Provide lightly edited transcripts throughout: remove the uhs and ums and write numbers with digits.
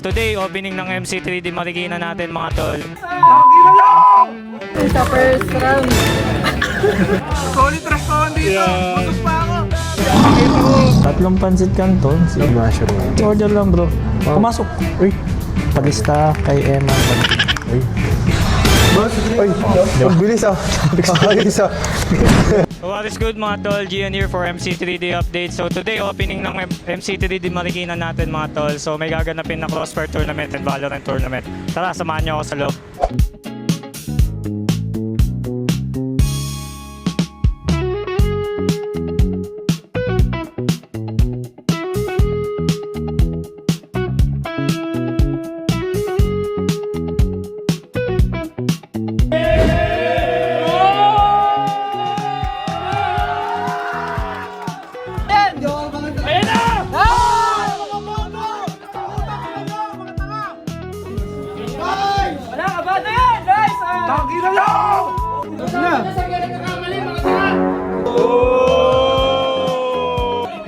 Today, opening ng MC3D Marikina natin mga tol. Sa first round. Solid restaurant dito. Busog pa ako. Tatlong pansit canton. Si mushroom. Order lang bro. Pumasok. Uy. Palista kay Emma. Uy. Uy, ang bilis ah. Ayos ah. So what is good mga tol, Gian here for MC3D update. So today, opening ng MC3D Marikina natin mga tol. So may gaganapin na Crossfire Tournament and Valorant Tournament. Tara, samahan niyo ako sa loob.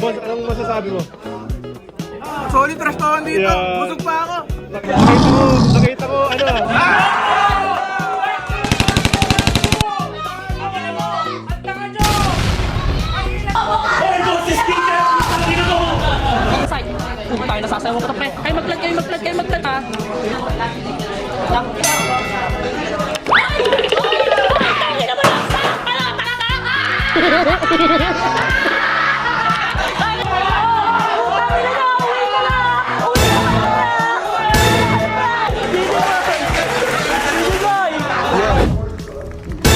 Boss, anong masasabi mo? Solid restaurant dito. Yeah. Busog pa ako. Nakita ko, ano Kung tayo nasasayaw ko pre. Kayo maglag, ha.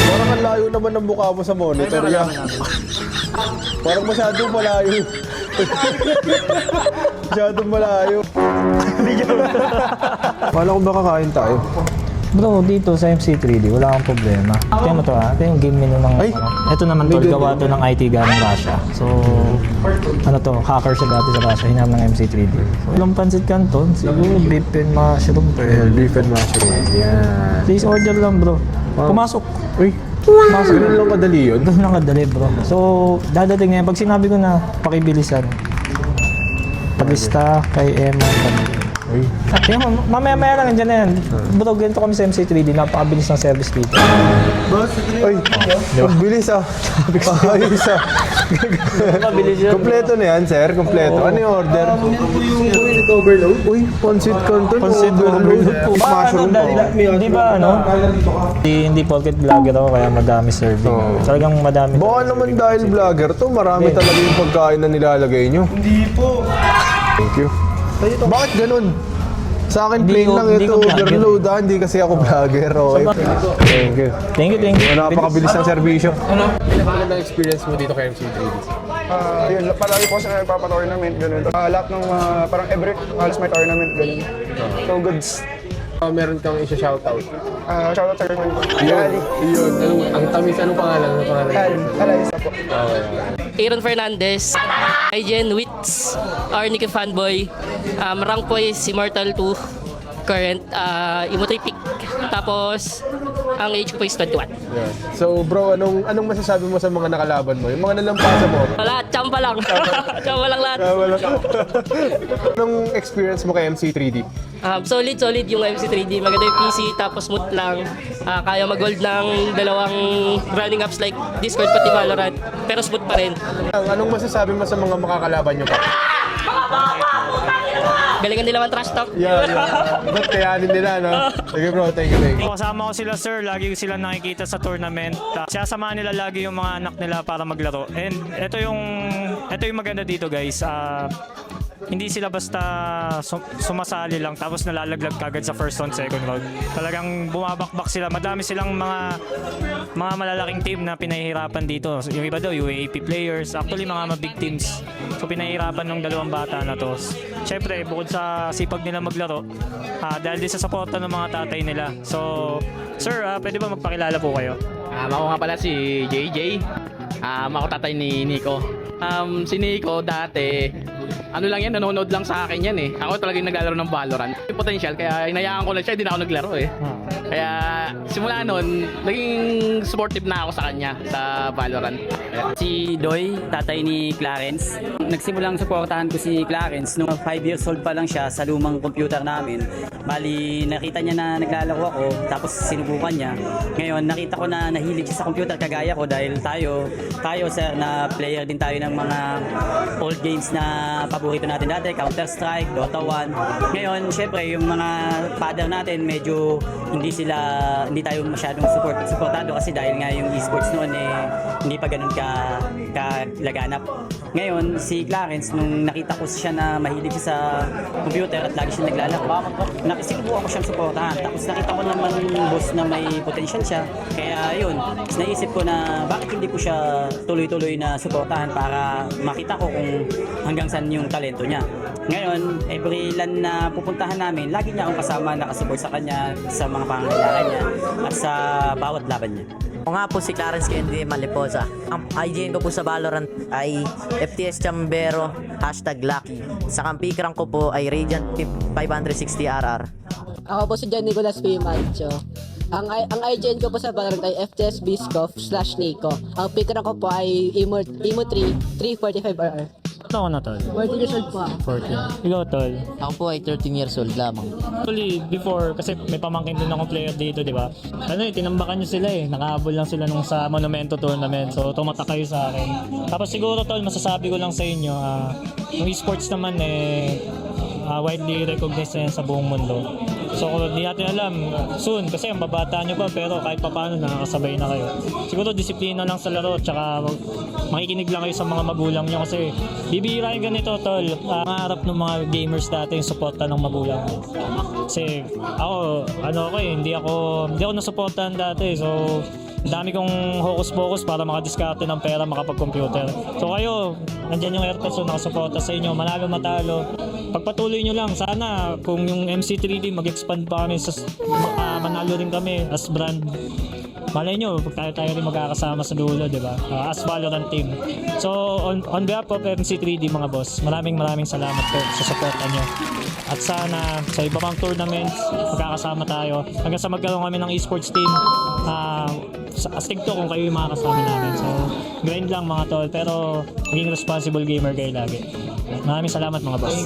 Parang ang layo naman ng mukha mo sa monitor yan. Parang masyadong malayo. Masyadong malayo. Kala ko baka kain tayo. Bro, dito sa MC3D, wala kang problema. Tingnan mo to ha. Ito yung game menu ng Ay! Ito naman tol, gawa to ng IT galing Russia. So, ano to, hacker siya dati sa Russia, hinam ng MC3D. So, ilang pansit canton, siguro beef and mushroom. Beef and mushroom. Yan. Please order lang bro. Pumasok. Uy, ganun lang kadali yun. Doon lang kadali bro. So, dadating ngayon. Pag sinabi ko na pakibilisan, palista kay Emma. Uy. Tingnan mo, mamaya-maya lang andyan na yan. Bro, ganito kami sa MC3D, napakabilis ng service dito. Uy, ang bilis ah. Ayos ah. Mabilis yan. Kompleto na yan, sir. Kompleto. Ano yung order? Overload? Uy, pancit canton. Concept overload po. Mushroom. Di ba ano? Hindi porket vlogger ako kaya madami serving. Talagang madami. Baka naman dahil vlogger to, marami talaga yung pagkain na nilalagay nyo. Hindi po. Thank you. Bakit ganun? Sa akin plain lang hindi ito, ko vlogger. overload ah. Hindi kasi ako vlogger. Okay. Thank you. Thank you. Napakabilis ng serbisyo. Magandang experience mo dito kay MC3D? Yun, palagi po sa nagpapa-tournament, ganun. Lahat ng parang every, halos may tournament, ganun. So, goods. Meron kang isa-shoutout. Shoutout sa girlfriend ko. Yun. Ang tamis, anong pangalan? Alaysa po. Aaron Fernandez, Aijen Wits, Arnie Fanboy, rank po is Immortal 2, current Emotripic, tapos ang age ko po is 21. Yeah. So bro, anong masasabi mo sa mga nakalaban mo? Yung mga nalampasa mo? Wala, tsamba lang. Tsamba lang lahat. Anong experience mo kay MC3D? Solid yung MC3D. Maganda yung PC, tapos smooth lang. Kaya mag-hold ng dalawang running apps like Discord pati Valorant, pero smooth pa rin. Anong masasabi mo sa mga makakalaban nyo pa? Galingan nila man trash talk. Yeah. Ba't kayanin nila, no? Sige bro, thank you. Kasama ko sila sir, lagi ko sila nakikita sa tournament. Siyasamahan nila lagi yung mga anak nila para maglaro. And ito yung maganda dito guys. Hindi sila basta sumasali lang tapos nalalaglag kagad sa first round, second round. Talagang bumabakbak sila. Madami silang mga malalaking team na pinahihirapan dito. Yung iba daw, UAAP players. Actually, mga big teams. So, pinahihirapan ng dalawang bata na to. Siyempre, bukod sa sipag nila maglaro, dahil din sa suporta ng mga tatay nila. So, sir, pwede ba magpakilala po kayo? Ako nga pala si JJ. Ako tatay ni Nico. Si Nico dati ano lang yan, nanonood lang sa akin yan eh. Ako talaga yung naglalaro ng Valorant. Yung potential, kaya inayaan ko na siya, hindi na ako naglaro eh. Kaya simula nun, naging supportive na ako sa kanya sa Valorant. Si Doy, tatay ni Clarence. Nagsimulang suportahan ko si Clarence nung 5 years old pa lang siya sa lumang computer namin. Bali, nakita niya na naglalaro ako, tapos sinubukan niya. Ngayon, nakita ko na nahilig siya sa computer kagaya ko dahil tayo sir, na player din tayo ng mga old games na paborito natin dati, Counter-Strike, Dota 1. Ngayon, syempre, yung mga father natin, medyo hindi tayo masyadong supportado kasi dahil nga yung esports noon hindi pa ganun laganap. Ngayon, si Clarence, nung nakita ko siya na mahilig siya sa computer at lagi siya naglalaro, sinubukan ko siyang supportahan. Tapos nakita ko naman yung boss na may potential siya. Kaya yun, naisip ko na bakit hindi ko siya tuloy-tuloy na supportahan para makita ko kung hanggang saan yung talento niya. Ngayon, every LAN na pupuntahan namin, lagi niya akong kasama, nakasupport sa kanya, sa mga pangangailangan niya, at sa bawat laban niya. Ako nga po si Clarence Kendi Maliposa. Ang IGN ko po sa Valorant ay FTS Chambero, #Lucky. Sa kampi rank ko po ay Radiant 560RR. Ako po si John Nicolas P. Mancho. Ang IGN ko po sa Valorant ay FTS Biscoff/Nico. Ang pick rank ko po ay Emo 3 345RR. Ito ako na, tol. 14 years old po ako. 14. Ikaw, tol. Ako po ay 13 years old lamang. Actually, before, kasi may pamangkin din akong player dito, di ba? Tinambakan nyo sila eh. Nakahabol lang sila nung sa Monumento Tournament. So, tumatak kayo sa akin. Tapos siguro, tol, masasabi ko lang sa inyo, yung esports naman widely recognized na yan sa buong mundo. So kung di natin alam, soon, kasi ang babata nyo pa, pero kahit pa paano nakakasabay na kayo. Siguro disiplina lang sa laro, tsaka makikinig lang kayo sa mga magulang nyo kasi bibihira yung ganito, tol. Maharap ng mga gamers dati yung suporta ng magulang. Kasi ako, hindi ako nasuportahan dati. So, dami kong hocus-pocus para makadiskarte ng pera, makapag-computer. So kayo, nandyan yung airpods, so nakasuporta sa inyo, manalo matalo. Pagpatuloy nyo lang, sana kung yung MC3D mag-expand pa kami, manalo rin kami as brand. Malay nyo, pag tayo rin magkakasama sa dulo, di ba? As Valorant team. So, on behalf of MC3D mga boss, maraming salamat po sa support nyo. At sana sa iba pang tournaments, magkakasama tayo. Hanggang sa magkaroon kami ng esports team, astig to kung kayo yung mga kasama namin. So, grind lang mga tol, pero maging responsible gamer kayo lagi. Maraming salamat mga boss.